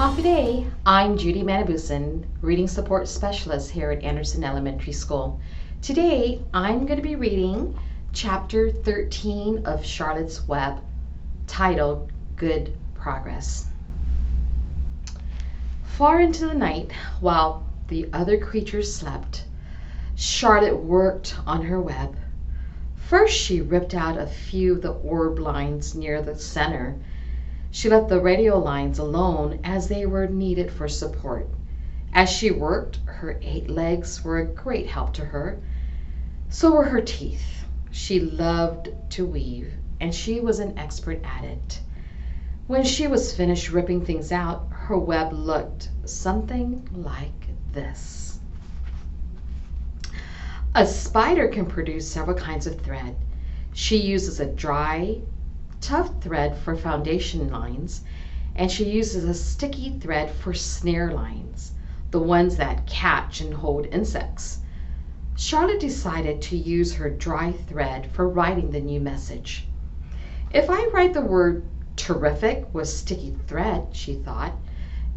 Coffee Day. I'm Judy Manabusan, Reading Support Specialist here at Anderson Elementary School. Today, I'm going to be reading Chapter 13 of Charlotte's Web, titled Good Progress. Far into the night, while the other creatures slept, Charlotte worked on her web. First, she ripped out a few of the orb lines near the center. She left the radio lines alone as they were needed for support. As she worked, her 8 legs were a great help to her. So were her teeth. She loved to weave, and she was an expert at it. When she was finished ripping things out, her web looked something like this. A spider can produce several kinds of thread. She uses a dry, tough thread for foundation lines, and she uses a sticky thread for snare lines, the ones that catch and hold insects. Charlotte decided to use her dry thread for writing the new message. If I write the word terrific with sticky thread, she thought,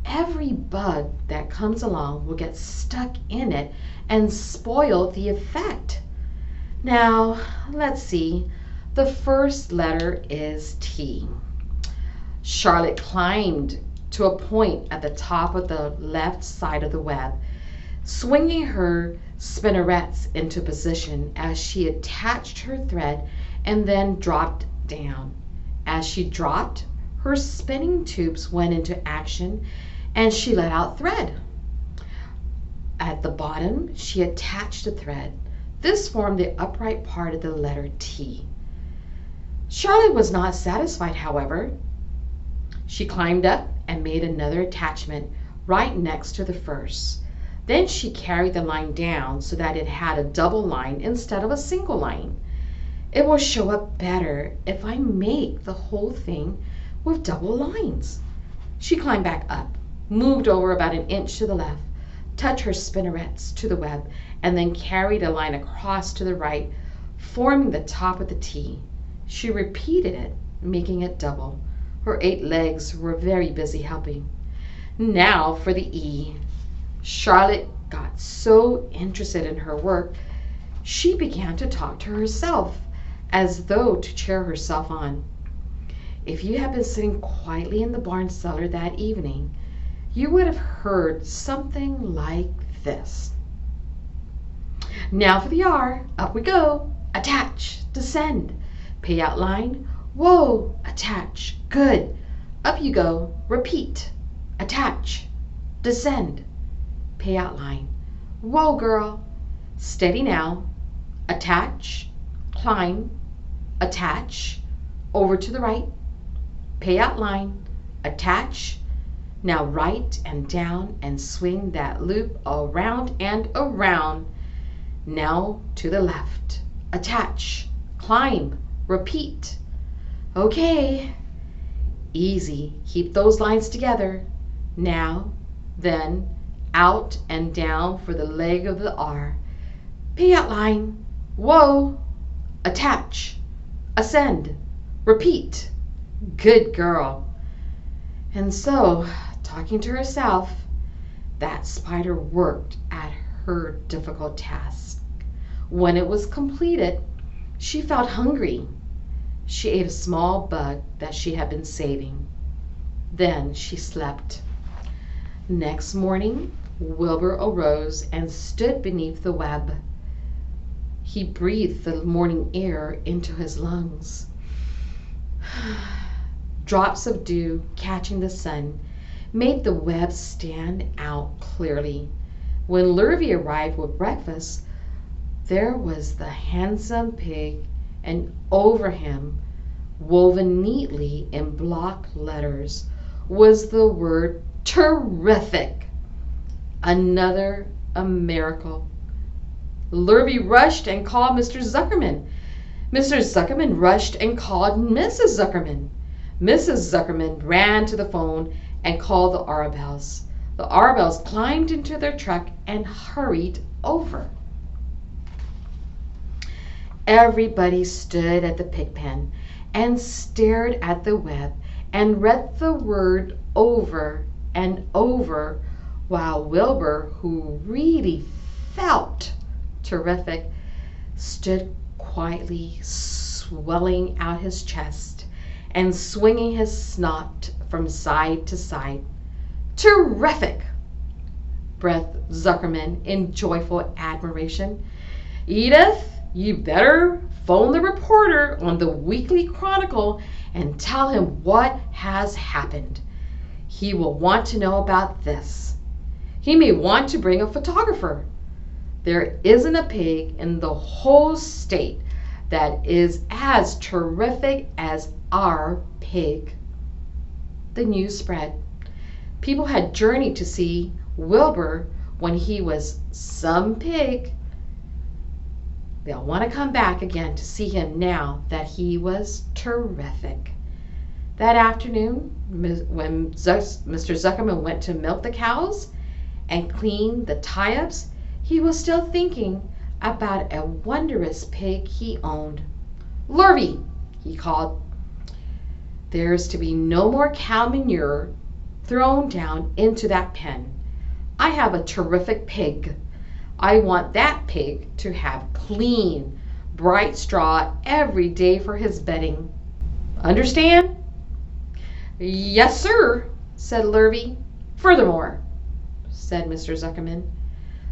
every bug that comes along will get stuck in it and spoil the effect. Now, let's see. The first letter is T. Charlotte climbed to a point at the top of the left side of the web, swinging her spinnerets into position as she attached her thread and then dropped down. As she dropped, her spinning tubes went into action and she let out thread. At the bottom, she attached a thread. This formed the upright part of the letter T. Charlotte was not satisfied, however. She climbed up and made another attachment right next to the first. Then she carried the line down so that it had a double line instead of a single line. It will show up better if I make the whole thing with double lines. She climbed back up, moved over about an inch to the left, touched her spinnerets to the web, and then carried a line across to the right, forming the top of the T. She repeated it, making it double. Her 8 legs were very busy helping. Now for the E. Charlotte got so interested in her work, she began to talk to herself, as though to cheer herself on. If you had been sitting quietly in the barn cellar that evening, you would have heard something like this. Now for the R. Up we go. Attach. Descend. Payout line. Whoa. Attach. Good. Up you go. Repeat. Attach. Descend. Payout line. Whoa, girl. Steady now. Attach. Climb. Attach. Over to the right. Payout line. Attach. Now right and down and swing that loop around and around. Now to the left. Attach. Climb. Repeat. Okay. Easy. Keep those lines together. Now, then, out and down for the leg of the R. Payout line. Whoa. Attach. Ascend. Repeat. Good girl. And so, talking to herself, that spider worked at her difficult task. When it was completed, she felt hungry. She ate a small bug that she had been saving. Then she slept. Next morning, Wilbur arose and stood beneath the web. He breathed the morning air into his lungs. Drops of dew catching the sun made the web stand out clearly. When Lurvy arrived with breakfast, there was the handsome pig, and over him, woven neatly in block letters, was the word terrific. Another miracle. Lurvy rushed and called Mr. Zuckerman. Mr. Zuckerman rushed and called Mrs. Zuckerman. Mrs. Zuckerman ran to the phone and called the Arabelles. The Arabelles climbed into their truck and hurried over. Everybody stood at the pig pen and stared at the web and read the word over and over, while Wilbur, who really felt terrific, stood quietly swelling out his chest and swinging his snout from side to side. "Terrific!" breathed Zuckerman in joyful admiration. "Edith, you better phone the reporter on the Weekly Chronicle and tell him what has happened. He will want to know about this. He may want to bring a photographer. There isn't a pig in the whole state that is as terrific as our pig." The news spread. People had journeyed to see Wilbur when he was some pig. They'll want to come back again to see him now that he was terrific. That afternoon, when Mr. Zuckerman went to milk the cows and clean the tie-ups, he was still thinking about a wondrous pig he owned. "Lurvy," he called, "there's to be no more cow manure thrown down into that pen. I have a terrific pig. I want that pig to have clean, bright straw every day for his bedding. Understand?" "Yes, sir," said Lurvy. "Furthermore," said Mr. Zuckerman,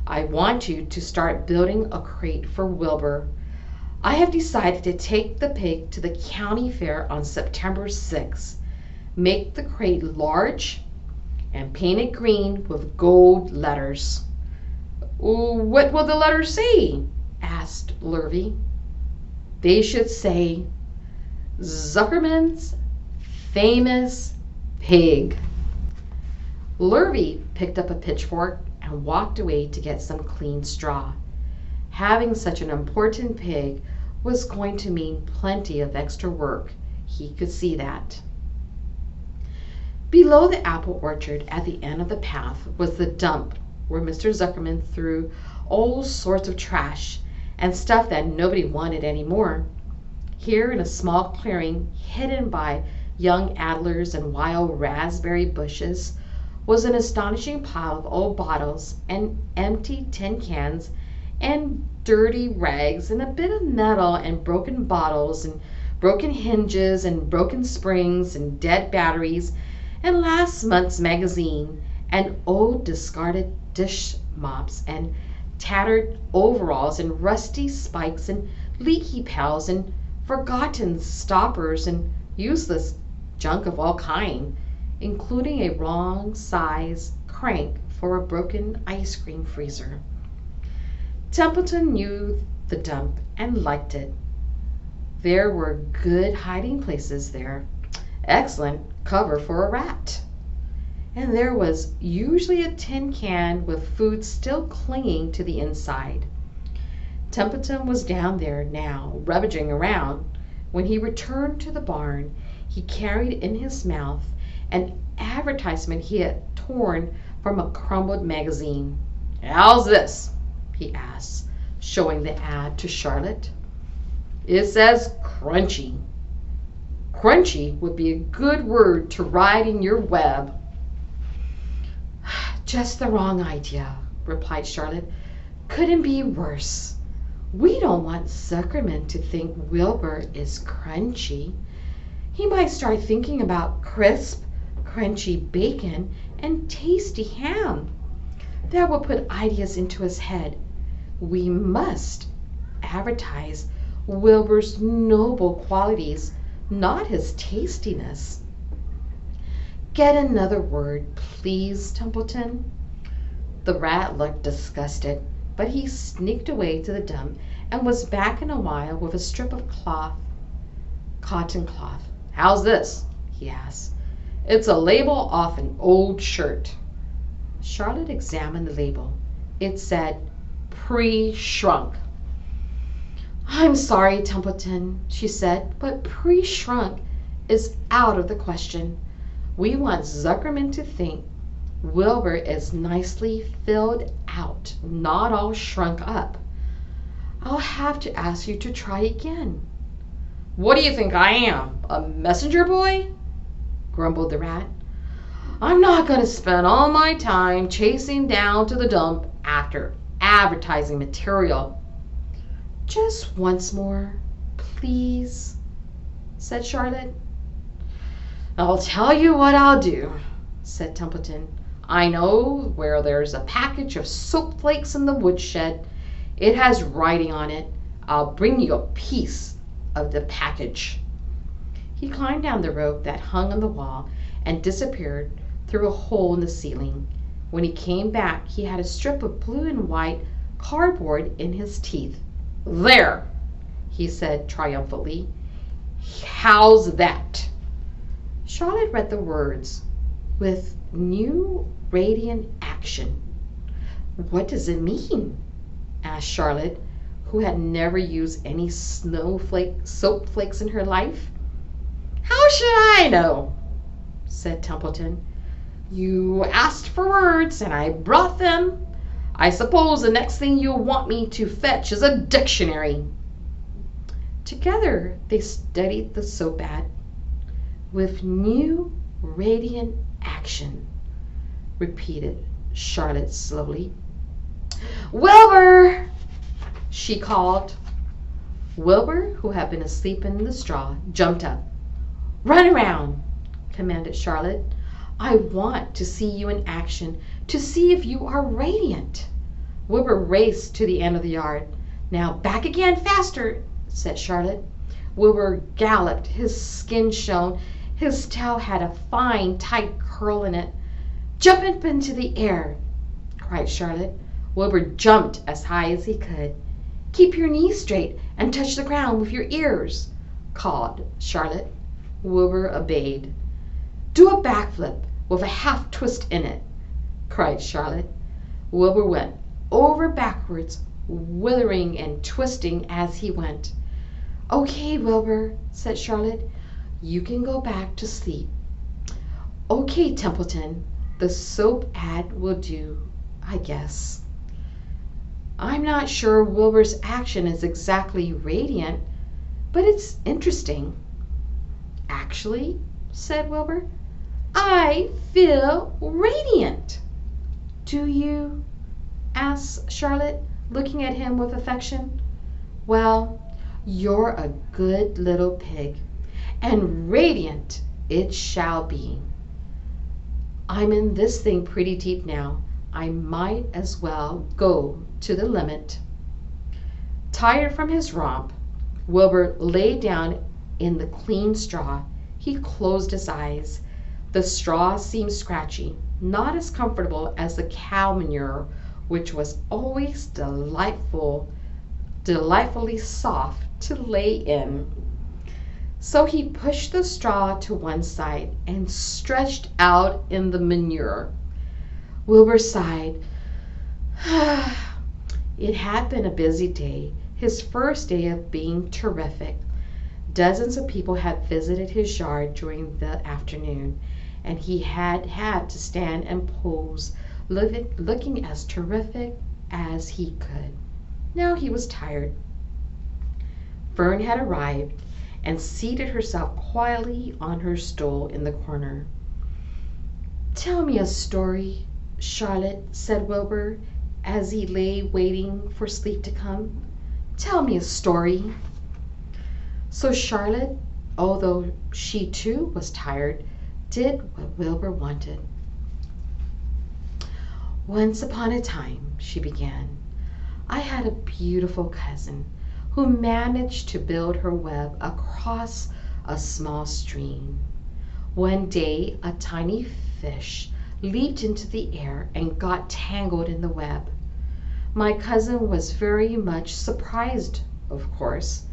"I want you to start building a crate for Wilbur. I have decided to take the pig to the county fair on September 6th. Make the crate large and paint it green with gold letters." "What will the letters say?" asked Lurvy. "They should say, Zuckerman's Famous Pig." Lurvy picked up a pitchfork and walked away to get some clean straw. Having such an important pig was going to mean plenty of extra work. He could see that. Below the apple orchard at the end of the path was the dump where Mr. Zuckerman threw all sorts of trash and stuff that nobody wanted anymore. Here, in a small clearing hidden by young adlers and wild raspberry bushes, was an astonishing pile of old bottles and empty tin cans and dirty rags and a bit of metal and broken bottles and broken hinges and broken springs and dead batteries and last month's magazine and old discarded dish mops and tattered overalls and rusty spikes and leaky pails and forgotten stoppers and useless junk of all kind, including a wrong size crank for a broken ice cream freezer. Templeton knew the dump and liked it. There were good hiding places there, excellent cover for a rat. And there was usually a tin can with food still clinging to the inside. Templeton was down there now, rummaging around. When he returned to the barn, he carried in his mouth an advertisement he had torn from a crumpled magazine. "How's this?" he asked, showing the ad to Charlotte. "It says crunchy. Crunchy would be a good word to ride in your web." "Just the wrong idea," replied Charlotte. "Couldn't be worse. We don't want Zuckerman to think Wilbur is crunchy. He might start thinking about crisp, crunchy bacon and tasty ham. That will put ideas into his head. We must advertise Wilbur's noble qualities, not his tastiness. Get another word, please, Templeton." The rat looked disgusted, but he sneaked away to the dump and was back in a while with a strip of cotton cloth. "How's this?" he asked. "It's a label off an old shirt." Charlotte examined the label. It said, "Pre-shrunk." "I'm sorry, Templeton," she said, "but pre-shrunk is out of the question. We want Zuckerman to think Wilbur is nicely filled out, not all shrunk up. I'll have to ask you to try again." "What do you think I am, a messenger boy?" grumbled the rat. I'm not going to spend all my time chasing down to the dump after advertising material. Just once more, please, said Charlotte. I'll tell you what I'll do, said Templeton. I know where there's a package of soap flakes in the woodshed. It has writing on it. I'll bring you a piece of the package. He climbed down the rope that hung on the wall and disappeared through a hole in the ceiling. When he came back, he had a strip of blue and white cardboard in his teeth. There, he said triumphantly. How's that? Charlotte read the words with new radiant action. What does it mean? Asked Charlotte, who had never used any soap flakes in her life. How should I know? Said Templeton. You asked for words, and I brought them. I suppose the next thing you'll want me to fetch is a dictionary. Together they studied the soap ad. With new radiant action, repeated Charlotte slowly. Wilbur, she called. Wilbur, who had been asleep in the straw, jumped up. Run around, commanded Charlotte. I want to see you in action, to see if you are radiant. Wilbur raced to the end of the yard. Now back again, faster, said Charlotte. Wilbur galloped. His skin shone. His tail had a fine, tight curl in it. Jump up into the air, cried Charlotte. Wilbur jumped as high as he could. Keep your knees straight and touch the ground with your ears, called Charlotte. Wilbur obeyed. Do a backflip with a half twist in it, cried Charlotte. Wilbur went over backwards, withering and twisting as he went. Okay, Wilbur, said Charlotte. You can go back to sleep. Okay, Templeton, the soap ad will do, I guess. I'm not sure Wilbur's action is exactly radiant, but it's interesting. Actually, said Wilbur, I feel radiant. Do you? Asked Charlotte, looking at him with affection. Well, you're a good little pig, and radiant it shall be. I'm in this thing pretty deep now. I might as well go to the limit. Tired from his romp, Wilbur lay down in the clean straw. He closed his eyes. The straw seemed scratchy, not as comfortable as the cow manure, which was always delightfully soft to lay in. So he pushed the straw to one side and stretched out in the manure. Wilbur sighed. It had been a busy day, his first day of being terrific. Dozens of people had visited his yard during the afternoon, and he had had to stand and pose, looking as terrific as he could. Now he was tired. Fern had arrived and seated herself quietly on her stool in the corner. Tell me a story, Charlotte, said Wilbur, as he lay waiting for sleep to come. Tell me a story. So Charlotte, although she too was tired, did what Wilbur wanted. Once upon a time, she began, I had a beautiful cousin who managed to build her web across a small stream. One day, a tiny fish leaped into the air and got tangled in the web. My cousin was very much surprised, of course.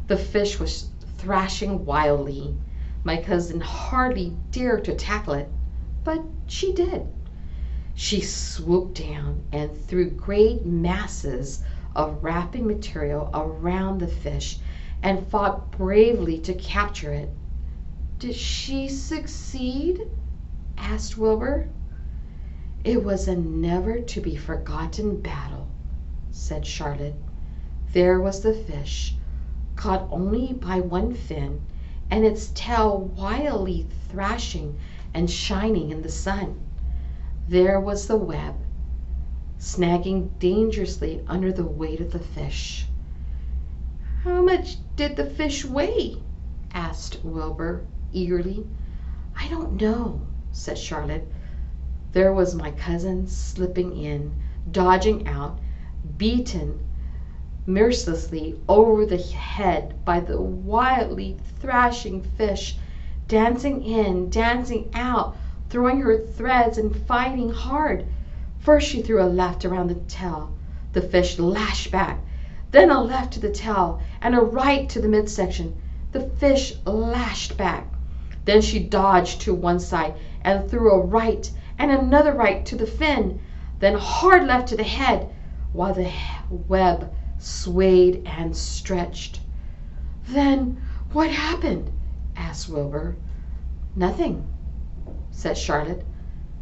The fish was thrashing wildly. My cousin hardly dared to tackle it, but she did. She swooped down and threw great masses of wrapping material around the fish and fought bravely to capture it. Did she succeed? Asked Wilbur. It was a never to be forgotten battle, said Charlotte. There was the fish, caught only by one fin, and its tail wildly thrashing and shining in the sun. There was the web, snagging dangerously under the weight of the fish. "How much did the fish weigh?" asked Wilbur eagerly. "I don't know," said Charlotte. "There was my cousin slipping in, dodging out, beaten mercilessly over the head by the wildly thrashing fish, dancing in, dancing out, throwing her threads and fighting hard. First she threw a left around the tail. The fish lashed back. Then a left to the tail and a right to the midsection. The fish lashed back. Then she dodged to one side and threw a right and another right to the fin. Then a hard left to the head, while the web swayed and stretched." "Then what happened?" asked Wilbur. "Nothing," said Charlotte.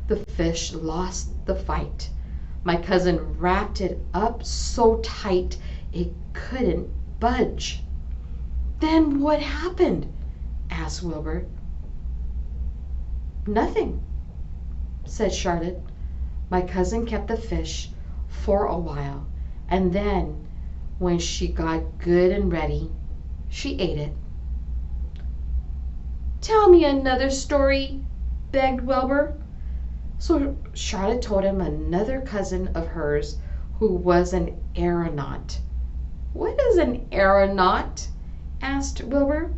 "The fish lost the fight. My cousin wrapped it up so tight it couldn't budge." "Then what happened?" asked Wilbur. "Nothing," said Charlotte. "My cousin kept the fish for a while, and then when she got good and ready, she ate it." "Tell me another story," begged Wilbur. So Charlotte told him another cousin of hers who was an aeronaut. "What is an aeronaut?" asked Wilbur.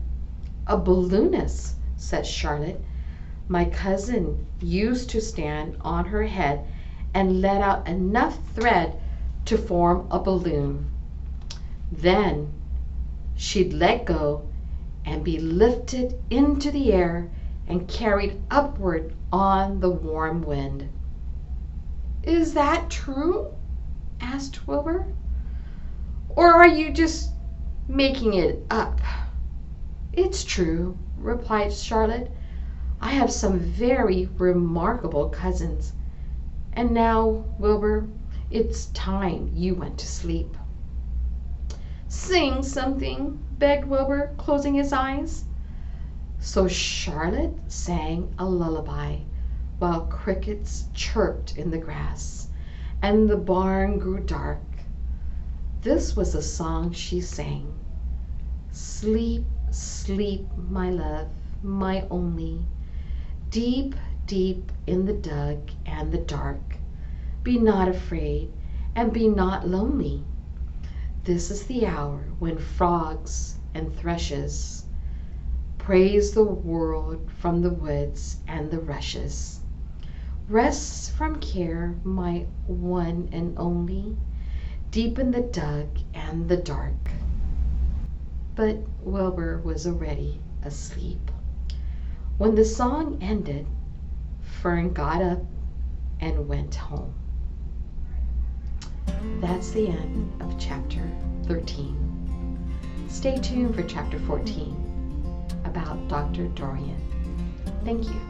"A balloonist," said Charlotte. "My cousin used to stand on her head and let out enough thread to form a balloon. Then she'd let go and be lifted into the air and carried upward on the warm wind." "Is that true?" asked Wilbur. "Or are you just making it up?" "It's true," replied Charlotte. "I have some very remarkable cousins. And now, Wilbur, it's time you went to sleep." "Sing something," begged Wilbur, closing his eyes. So Charlotte sang a lullaby while crickets chirped in the grass and the barn grew dark. This was the song she sang: "Sleep, sleep, my love, my only, deep, deep in the dug and the dark. Be not afraid and be not lonely. This is the hour when frogs and thrushes praise the world from the woods and the rushes. Rest from care, my one and only, deep in the dug and the dark." But Wilbur was already asleep. When the song ended, Fern got up and went home. That's the end of chapter 13. Stay tuned for chapter 14 about Dr. Dorian. Thank you.